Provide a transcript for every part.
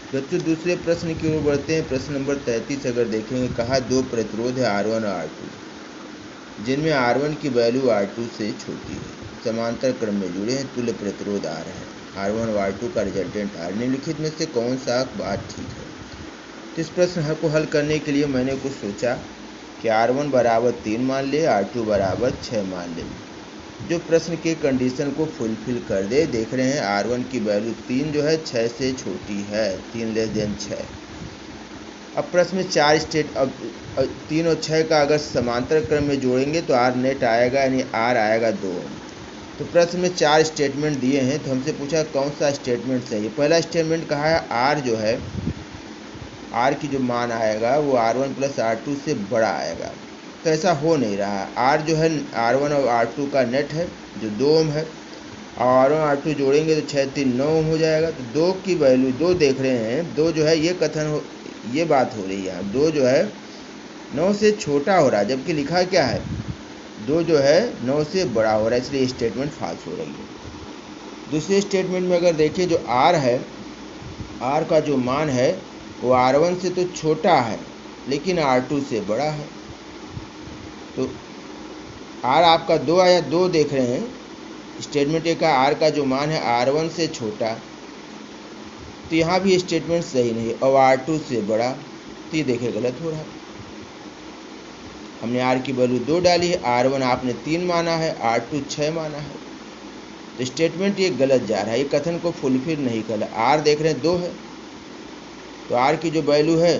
बच्चों दूसरे प्रश्न की ओर बढ़ते हैं। प्रश्न नंबर 33 अगर देखेंगे, कहा दो प्रतिरोध है R1 और R2 जिनमें R1 की वैल्यू R2 से छोटी है, समांतर क्रम में जुड़े हैं, तुल्य प्रतिरोध R है, R1 और R2 का रिजल्टेंट R। निम्नलिखित में से कौन सा बात ठीक है? तो इस प्रश्न को हल करने के लिए मैंने कुछ सोचा कि R1 बराबर 3 मान ले, R2 बराबर 6 मान ले, जो प्रश्न के कंडीशन को फुलफिल कर दे। देख रहे हैं R1 की वैल्यू 3 जो है 6 से छोटी है, 3 लेस देन 6। अब प्रश्न में 4 स्टेट, अब 3 और 6 का अगर समांतर क्रम में जोड़ेंगे तो R नेट आएगा, यानी R आएगा 2। तो प्रश्न में 4 स्टेटमेंट दिए हैं, तो हमसे पूछा कौन सा स्टेटमेंट सही है। पहला स्टेटमेंट कहा है R जो है, R की जो मान आएगा वो R1 प्लस R2 से बड़ा आएगा। तो ऐसा हो नहीं रहा। R जो है R1 और R2 का नेट है जो 2 ओम है, और R1 और R2 जोड़ेंगे तो 6 3 9 ओम हो जाएगा। तो 2 की वैल्यू 2 देख रहे हैं, 2 जो है ये कथन हो, ये बात हो रही है, 2 जो है 9 से छोटा हो रहा है, जबकि लिखा क्या है 2 जो है 9 से बड़ा हो रहा है, इसलिए स्टेटमेंट फॉल्स हो रही है। दूसरे स्टेटमेंट में अगर देखिए जो R है, R का जो मान है वो R1 से तो छोटा है लेकिन R2 से बड़ा है। तो R आपका 2 आया, 2 देख रहे हैं, स्टेटमेंट ए का R का जो मान है R1 से छोटा, तो यहाँ भी स्टेटमेंट सही नहीं है। और R2 से बड़ा, तो ये देखे गलत हो रहा है। हमने R की वैल्यू 2 डाली है, R1 आपने 3 माना है, R2 6 माना है, तो स्टेटमेंट ये गलत जा रहा है, ये कथन को फुलफिल नहीं कर रहा। R देख रहे हैं 2 है, तो R की जो वैल्यू है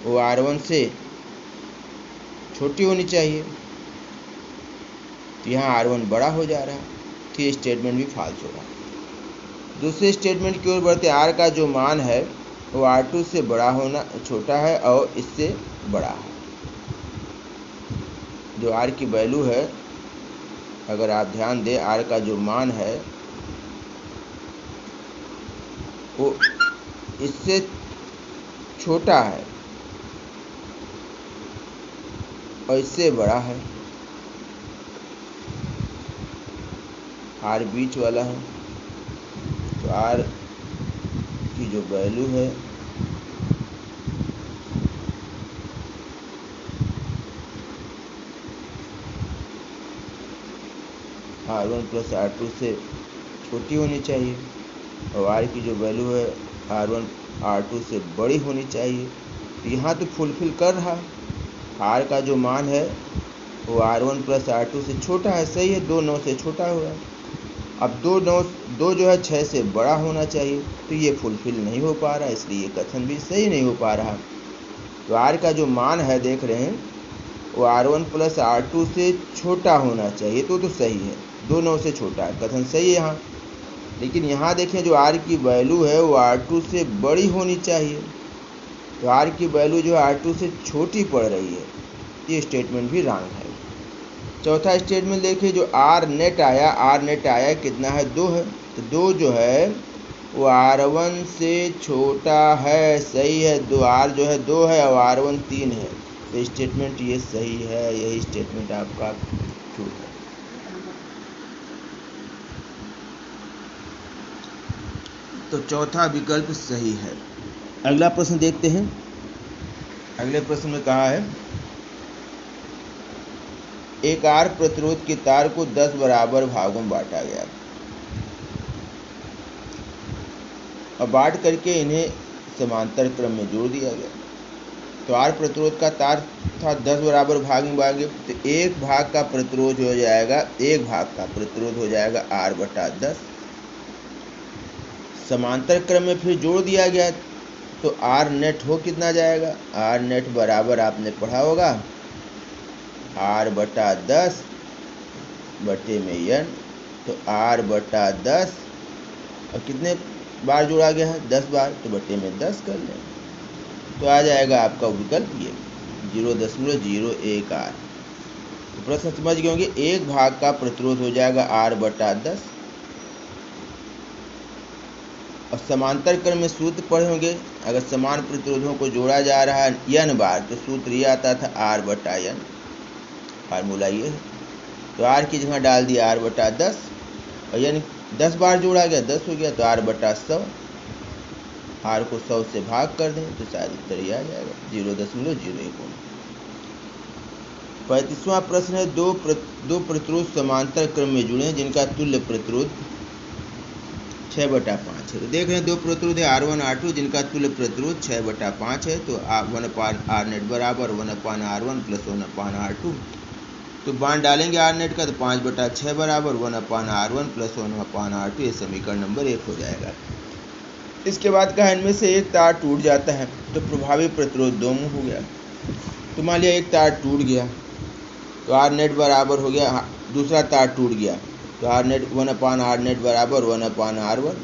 वो R1 से छोटी होनी चाहिए, तो यहाँ R1 बड़ा हो जा रहा है, तो ये स्टेटमेंट भी फॉल्स हो रहा है। दूसरे स्टेटमेंट की ओर बढ़ते, R का जो मान है वो R2 से बड़ा होना, छोटा है और इससे बड़ा है। जो R की वैल्यू है, अगर आप ध्यान दें, R का जो मान है वो इससे छोटा है और इससे बड़ा है, R बीच वाला है। तो R की जो वैल्यू है R1 प्लस R2 से छोटी होनी चाहिए, और R की जो वैल्यू है R1 R2 से बड़ी होनी चाहिए। तो यहाँ तो फुलफिल कर रहा है, R का जो मान है वो R1 प्लस R2 से छोटा है, सही है, 2 9 से छोटा हो रहा है। अब 2 जो है 6 से बड़ा होना चाहिए, तो ये फुलफिल नहीं हो पा रहा है, इसलिए ये कथन भी सही नहीं हो पा रहा। तो R का जो मान है देख रहे हैं वो R1 प्लस R2 से छोटा होना चाहिए, तो सही है, 2 9 से छोटा है, कथन सही है यहाँ। लेकिन यहाँ देखें जो R की वैल्यू है वो R2 से बड़ी होनी चाहिए, तो R की वैल्यू जो R2 से छोटी पड़ रही है, ये स्टेटमेंट भी रॉन्ग है। चौथा स्टेटमेंट देखिए, जो R नेट आया कितना है 2 है, तो 2 जो है वो R1 से छोटा है, सही है, 2 R जो है 2 है और R1 3 है, तो स्टेटमेंट ये सही है, यही स्टेटमेंट आपका ट्रू है। तो चौथा विकल्प सही है। अगला प्रश्न देखते हैं। अगले प्रश्न में कहा है, एक R प्रतिरोध के तार को 10 बराबर भागों में बांटा गया और बांट करके इन्हें समांतर क्रम में जोड़ दिया गया। तो R प्रतिरोध का तार था, 10 बराबर भाग में बांटे, तो एक भाग का प्रतिरोध हो जाएगा, एक भाग का प्रतिरोध हो जाएगा R बटा 10। समांतर क्रम में फिर जोड़ दिया गया, तो R नेट हो कितना जाएगा, R नेट बराबर आपने पढ़ा होगा R बटा 10 बटे में n, तो R बटा 10 और कितने बार जोड़ा गया है 10 बार, तो बटे में 10 कर लें, तो आ जाएगा आपका विकल्प ये 0.01 R। तो प्रश्न समझ गए होंगे, एक भाग का प्रतिरोध हो जाएगा R बटा 10, और समांतर क्रम में सूत्र पढ़े होंगे, अगर समान प्रतिरोधों को जोड़ा जा रहा है n बार, तो सूत्र ये आता था R बटा n, फार्मूला ये है। तो R की जगह डाल दिया R बटा 10, और n 10 बार जोड़ा गया 10 हो गया, तो R बटा 100। R को 100 से भाग कर दें तो शायद उत्तर ही आ जाएगा 0.01 ओम। 35वां प्रश्न है, दो प्रतिरोध समांतर क्रम में जुड़े हैं जिनका तुल्य प्रतिरोध 6/5 है। तो देख रहे हैं दो प्रतिरोध है R1 R2 जिनका तुल्य प्रतिरोध 6/5 है। तो 1/R नेट बराबर 1/R1 प्लस 1/R2। तो बांध डालेंगे R नेट का तो 5/6 बराबर 1/R1 प्लस 1/R2। ये समीकरण नंबर 1 हो जाएगा। इसके बाद कहा इनमें से एक तार टूट जाता है तो प्रभावी प्रतिरोध 2 ओम हो गया। तो मान लिया एक तार टूट गया तो R नेट बराबर हो गया, दूसरा तार टूट गया तो R नेट 1/R नेट बराबर 1/R1।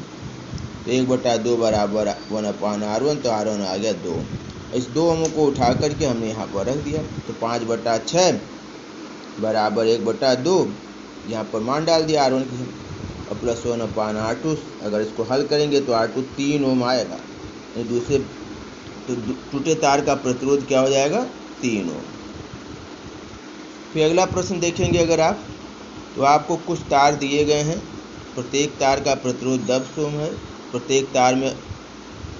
तो 1/2 बराबर 1/R1 तो R1 आ गया 2। इस 2 ओम को उठा करके हमने यहाँ पर रख दिया। तो 5/6 बराबर 1/2 यहाँ पर मान डाल दिया R1 की और प्लस 1/R2। अगर इसको हल करेंगे तो R2 3 ओम आएगा। दूसरे तो टूटे तार का प्रतिरोध क्या हो जाएगा 3 ओम। फिर अगला प्रश्न देखेंगे अगर आप तो आपको कुछ तार दिए गए हैं, प्रत्येक तार का प्रतिरोध 10 ओम है, प्रत्येक तार में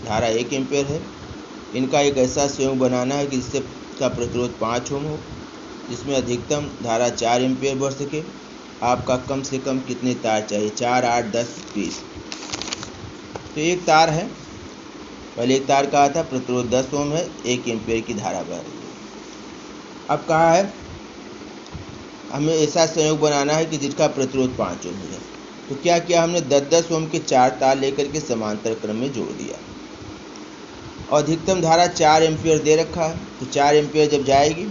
धारा 1 एम्पीयर है। इनका एक ऐसा संयोग बनाना है कि जिससे का प्रतिरोध 5 ओम हो, जिसमें अधिकतम धारा 4 एम्पीयर बढ़ सके। आपका कम से कम कितने तार चाहिए, 4, 8, 10, 20। तो एक तार है, पहले एक तार कहा था प्रतिरोध 10 ओम है, 1 एम्पीयर की धारा बह रही है। अब कहा है हमें ऐसा संयोग बनाना है कि जिसका प्रतिरोध 5 ओम है। तो क्या किया हमने 10-10 ओम के 4 तार लेकर के समांतर क्रम में जोड़ दिया। अधिकतम धारा 4 एम्पीयर दे रखा है तो 4 एम्पीयर जब जाएगी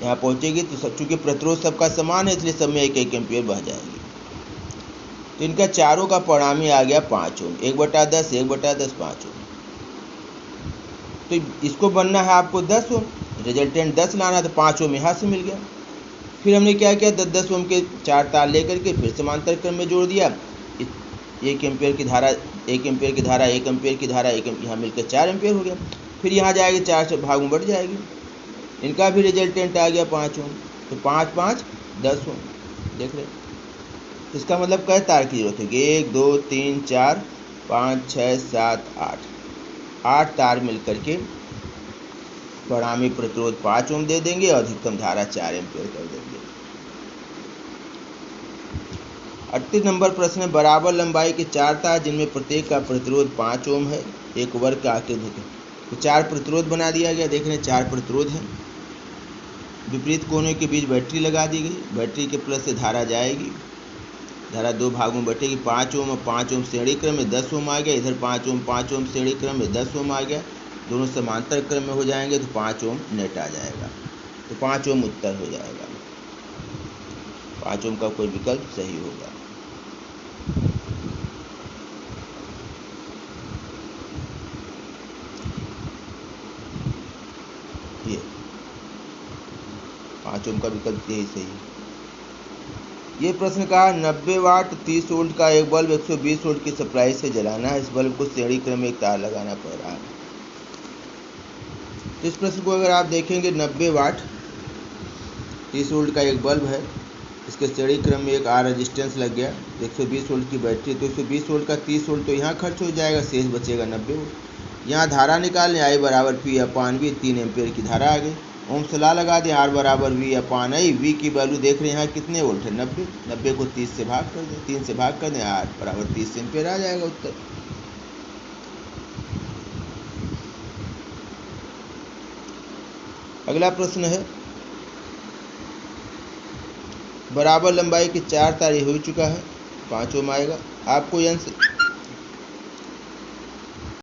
यहाँ पहुँचेगी तो चूँकि प्रतिरोध सबका समान है इसलिए सब में 1-1 एम्पीयर बह जाएगी। तो इनका चारों का परिणामी आ गया 5 ओम। 1/10 1/10 5 ओम। तो इसको बनना है आपको 10 ओम, रिजल्टेंट 10 लाना तो 5 ओम यहाँ से मिल गया। फिर हमने क्या किया 10-10 ओम के 4 तार लेकर के फिर समांतर क्रम में जोड़ दिया। 1 एम्पीयर की धारा 1 एम्पीयर की धारा 1 एम्पीयर की धारा 1 यहाँ मिलकर 4 एम्पीयर हो गया। फिर यहाँ जाएगी 4 से भाग में बढ़ जाएगी। इनका भी रिजल्टेंट आ गया 5 ओम। तो 5, 5, 10 ओम। देख रहे इसका मतलब कै तार की जरूरत है, 1, 2, 3, 4, 5, 6, 7, 8 तार मिलकर के परिणामी प्रतिरोध 5 ओम दे देंगे और अधिकतम धारा 4 एम्पीयर कर देंगे। 38 नंबर प्रश्न है, बराबर लंबाई के 4 तार जिनमें प्रत्येक का प्रतिरोध 5 ओम है, एक वर्ग का आकृति देखें। तो 4 प्रतिरोध बना दिया गया। देख रहे हैं 4 प्रतिरोध हैं। विपरीत कोनों के बीच बैटरी लगा दी गई। बैटरी के प्लस से धारा जाएगी, धारा 2 भागों में बटेगी। 5 ओम और 5 ओम श्रेणी क्रम में 10 ओम आ गया। इधर 5 ओम श्रेणी क्रम में 10 ओम आ गया। दोनों समांतर क्रम में हो जाएंगे तो 5 ओम नेट आ जाएगा। तो 5 ओम उत्तर हो जाएगा। 5 ओम का कोई विकल्प सही होगा। ये 5 ओम का विकल्प यही सही है। ये प्रश्न कहा 90 वाट 30 वोल्ट का एक बल्ब 120 वोल्ट की सप्लाई से जलाना है। इस बल्ब को श्रेणी क्रम में एक तार लगाना पड़ रहा है। तो इस प्रश्न को अगर आप देखेंगे 90 वाट 30 वोल्ट का एक बल्ब है, इसके श्रेणी क्रम में एक R रेजिस्टेंस लग गया, 120 वोल्ट की बैटरी। तो 120 वोल्ट का 30 वोल्ट तो यहाँ खर्च हो जाएगा, शेष बचेगा 90 वोल्ट। यहाँ धारा निकालने I बराबर P/V, 3 एम्पीयर की धारा आ गई। ओम से लगा दें R बराबर V/I। V की वैल्यू देख रहे हैं यहाँ कितने वोल्ट है 90। 90 को 30 से भाग कर दें, 3 से भाग कर दें, R बराबर 30 एम्पीयर आ जाएगा उत्तर। अगला प्रश्न है, बराबर लंबाई के 4 तार हो चुका है, 5 ओम आएगा। आपको